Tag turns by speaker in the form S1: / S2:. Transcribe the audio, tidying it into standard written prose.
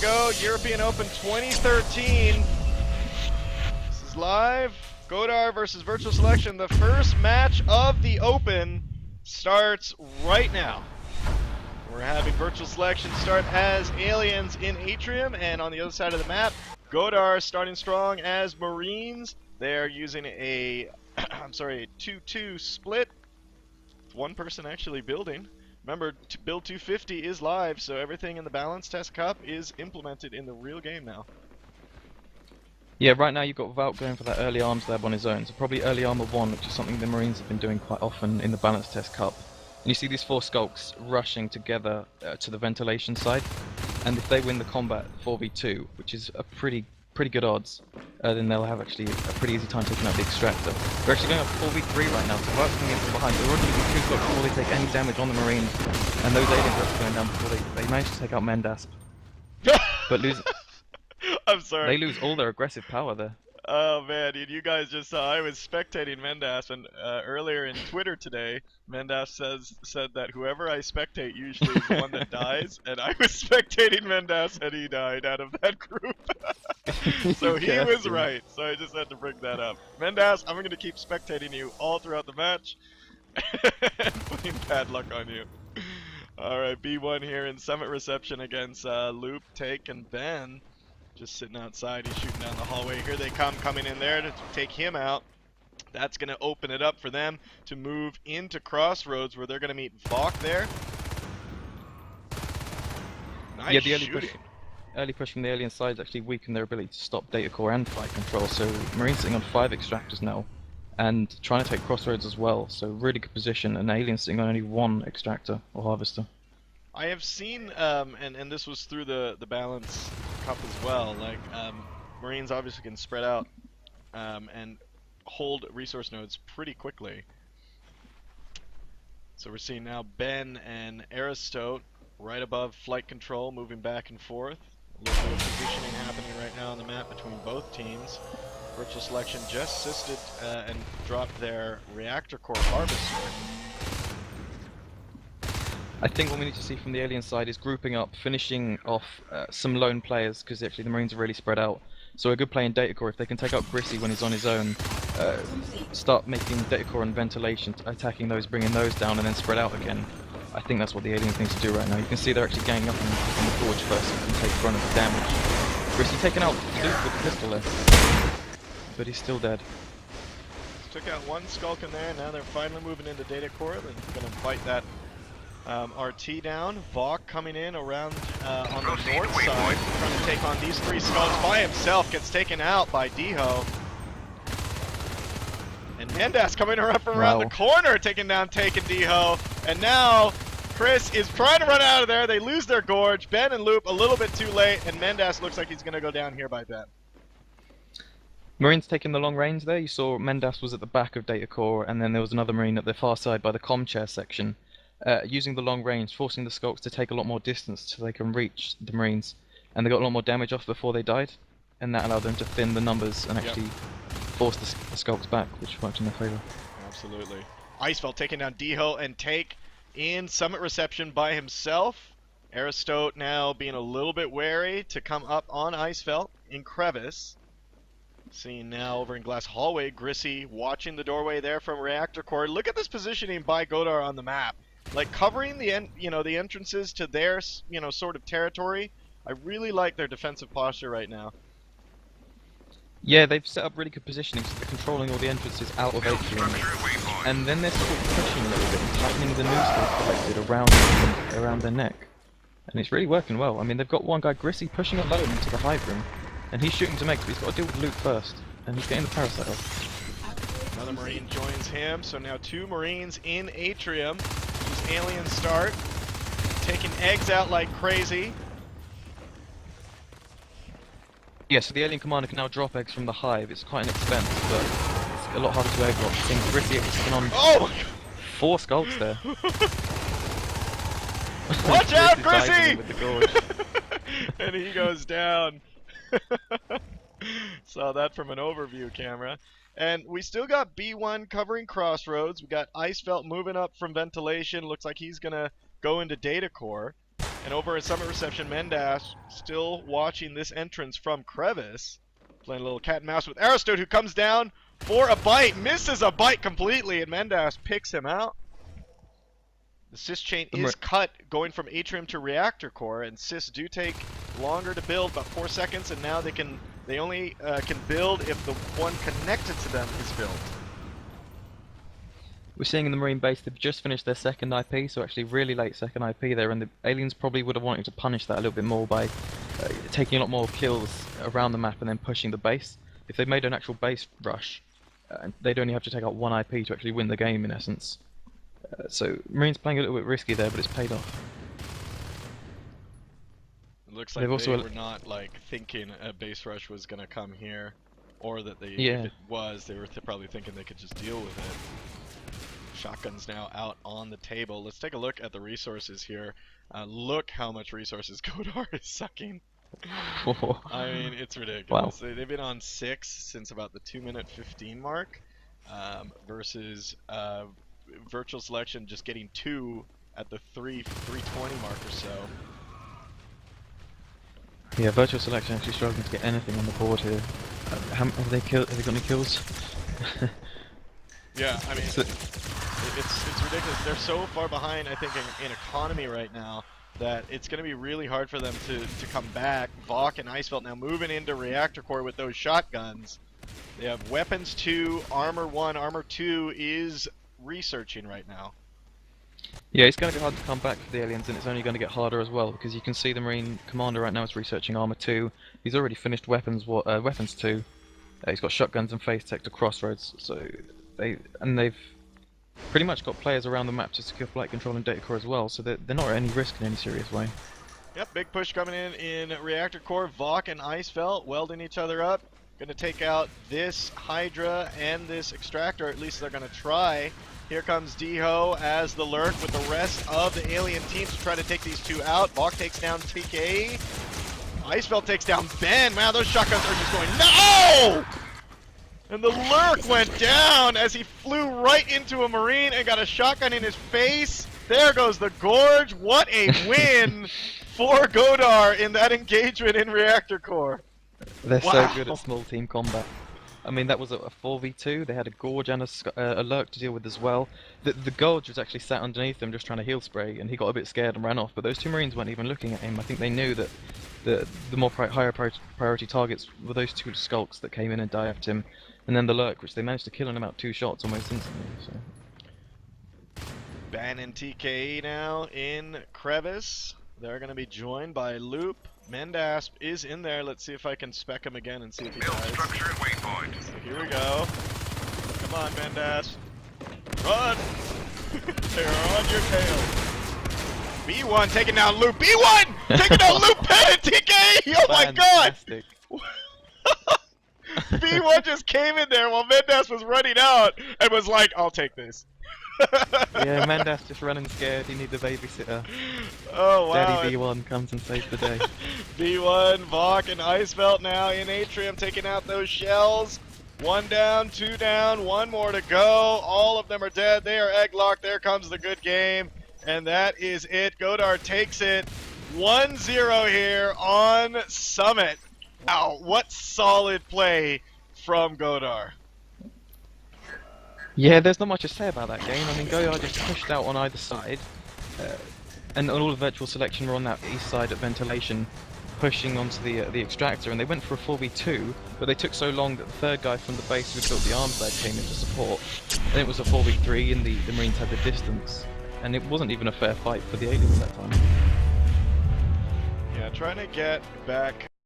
S1: go. European Open 2013. This is live. Godar versus Virtual Selection. The first match of the Open starts right now. We're having Virtual Selection start as Aliens in Atrium, and on the other side of the map, Godar starting strong as Marines. They're using a 2-2 split. One person actually building. Remember, Build 250 is live, so everything in the Balance Test Cup is implemented in the real game now.
S2: Yeah, right now you've got Valk going for that early arms lab on his own, so probably early armor 1, which is something the Marines have been doing quite often in the Balance Test Cup. And you see these 4 skulks rushing together to the ventilation side, and if they win the combat 4v2, which is a pretty good odds, then they'll have actually a pretty easy time taking out the extractor. They're actually going up 4v3 right now, so Valk's coming in from behind. They're already using 2 skulks before they take any damage on the Marines, and those aliens are actually going down before they manage to take out Mendas. But lose.
S1: I'm sorry.
S2: They lose all their aggressive power there.
S1: Oh man, dude, you guys just saw I was spectating Mendas, and earlier in Twitter today, Mendas said that whoever I spectate usually is the one that dies, and I was spectating Mendas and he died out of that group. So he was right, so I just had to bring that up. Mendas, I'm going to keep spectating you all throughout the match, and putting bad luck on you. Alright, B1 here in Summit Reception against Loop, Take, and Ben. Just sitting outside, he's shooting down the hallway. Here they come, coming in there to take him out. That's going to open it up for them to move into Crossroads, where they're going to meet Vok there. Nice
S2: yeah, the early push from the alien side actually weakened their ability to stop data core and flight control, so Marines sitting on 5 extractors now, and trying to take Crossroads as well, so really good position, and Alien sitting on only 1 extractor or harvester.
S1: I have seen, and this was through the Balance Cup as well, like, Marines obviously can spread out and hold resource nodes pretty quickly. So we're seeing now Ben and Aristote right above flight control, moving back and forth. A little bit of positioning happening right now on the map between both teams. Virtual Selection just assisted and dropped their reactor core harvester.
S2: I think what we need to see from the alien side is grouping up, finishing off some lone players, because actually the Marines are really spread out. So a good play in data core, if they can take out Grissy when he's on his own, start making data core and ventilation, attacking those, bringing those down, and then spread out again. I think that's what the aliens need to do right now. You can see they're actually ganging up on the gorge first and take front of the damage. Grissy taking out Luke with the pistol there, but he's still dead.
S1: Took out 1 skulk in there, now they're finally moving into data core. They're going to fight that RT down. Vok coming in around on the north side, trying to take on these 3 skulks by himself, gets taken out by Diho. And Mendas coming up around the corner, taking down Take and Diho. And now Chris is trying to run out of there. They lose their gorge. Ben and Loop a little bit too late, and Mendas looks like he's going to go down here by Ben.
S2: Marines taking the long range there. You saw Mendas was at the back of data core, and then there was another Marine at the far side by the comm chair section. Using the long range, forcing the skulks to take a lot more distance so they can reach the Marines, and they got a lot more damage off before they died, and that allowed them to thin the numbers and actually force the skulks back, which worked in their favour.
S1: Absolutely. Icefeld taking down Diho and Take in Summit Reception by himself. Aristote now being a little bit wary to come up on Icefeld in Crevice. Seen now over in Glass Hallway, Grissy watching the doorway there from Reactor Core. Look at this positioning by Godar on the map. Like covering the the entrances to their sort of territory. I really like their defensive posture right now.
S2: Yeah, they've set up really good positioning, so they're controlling all the entrances out of Atrium. And then they're sort of pushing a little bit and tightening the noose they've collected around their neck. And it's really working well. I mean, they've got one guy, Grissy, pushing alone into the hive room. And he's shooting to make, but he's got to deal with Luke first. And he's getting the parasite off.
S1: Another Marine joins him, so now 2 Marines in Atrium. These aliens start taking eggs out like crazy.
S2: Yeah, so the alien commander can now drop eggs from the hive. It's quite an expense, but it's a lot harder to egg drop. Seeing Grissy taking on 4 skulks there.
S1: Watch out, Grissy! And he goes down. Saw that from an overview camera. And we still got B1 covering Crossroads. We got Icefelt moving up from ventilation. Looks like he's going to go into data core. And over at Summit Reception, Mendash still watching this entrance from Crevice. Playing a little cat and mouse with Aristote, who comes down for a bite. Misses a bite completely, and Mendash picks him out. The Sys chain is cut going from Atrium to Reactor Core, and Sys do take longer to build, about 4 seconds, and now they only can build if the one connected to them is built.
S2: We're seeing in the Marine base they've just finished their second IP, so actually really late second IP there, and the aliens probably would have wanted to punish that a little bit more by taking a lot more kills around the map and then pushing the base. If they made an actual base rush, they'd only have to take out one IP to actually win the game in essence. So Marine's playing a little bit risky there, but it's paid off.
S1: It looks like they were not like thinking a base rush was going to come here, or that if it was, they were probably thinking they could just deal with it. Shotguns now out on the table. Let's take a look at the resources here. Look how much resources Godar is sucking. I mean, it's ridiculous. Wow. They've been on 6 since about the 2-minute 15 mark, versus Virtual Selection just getting 2 at the 320 mark or so.
S2: Yeah, Virtual Selection actually struggling to get anything on the board here. Have they got any kills?
S1: Yeah, I mean, it's ridiculous. They're so far behind, I think, in economy right now that it's going to be really hard for them to come back. Vok and Icefelt now moving into Reactor Core with those shotguns. They have weapons 2, armor 1, armor 2 is researching right now.
S2: Yeah, it's going to be hard to come back for the aliens, and it's only going to get harder as well, because you can see the Marine Commander right now is researching armor 2. He's already finished weapons 2. He's got shotguns and face tech to Crossroads, so they've pretty much got players around the map to secure flight control and data core as well, so they're not at any risk in any serious way.
S1: Yep, big push coming in Reactor Core. Vok and Icefelt welding each other up. Going to take out this Hydra and this Extractor, at least they're going to try. Here comes D-Ho as the lurk with the rest of the alien teams to try to take these two out. Vok takes down TK. Icefelt takes down Ben. Wow, those shotguns are just going, no! And the lurk went down as he flew right into a Marine and got a shotgun in his face. There goes the Gorge. What a win for Godar in that engagement in Reactor Core.
S2: They're so good at small team combat. I mean, that was a 4v2. They had a Gorge and a lurk to deal with as well. The Gorge was actually sat underneath them just trying to heal spray, and he got a bit scared and ran off. But those two Marines weren't even looking at him. I think they knew that the more higher priority targets were those two Skulks that came in and dived him. And then the lurk, which they managed to kill in about 2 shots almost instantly. So.
S1: Ban and TK now in Crevice. They're going to be joined by Loop. Mendash is in there. Let's see if I can spec him again and see if he dies.
S3: Structure and waypoint.
S1: So here we go. Come on, Mendash. Run! They're on your tail. B1 taking down Loop. B1 taking down Loop. Pen and TK. Oh my god! B1 just came in there while Mendash was running out and was like, I'll take this.
S2: Yeah, Mendash just running scared, he needs a babysitter.
S1: Oh wow.
S2: Daddy B1 comes and saves the day.
S1: B1, Vok, and Icefelt now in Atrium taking out those shells. 1 down, 2 down, 1 more to go. All of them are dead. They are egg locked. There comes the good game. And that is it. Godar takes it 1-0 here on Summit. Wow, what solid play from Godar.
S2: Yeah, there's not much to say about that game. I mean, Godar just pushed out on either side, and all of Virtual Selection were on that east side at Ventilation, pushing onto the Extractor, and they went for a 4v2, but they took so long that the third guy from the base who built the arms there came in to support, and it was a 4v3, and the Marines had the distance, and it wasn't even a fair fight for the aliens that time.
S1: Yeah, trying to get back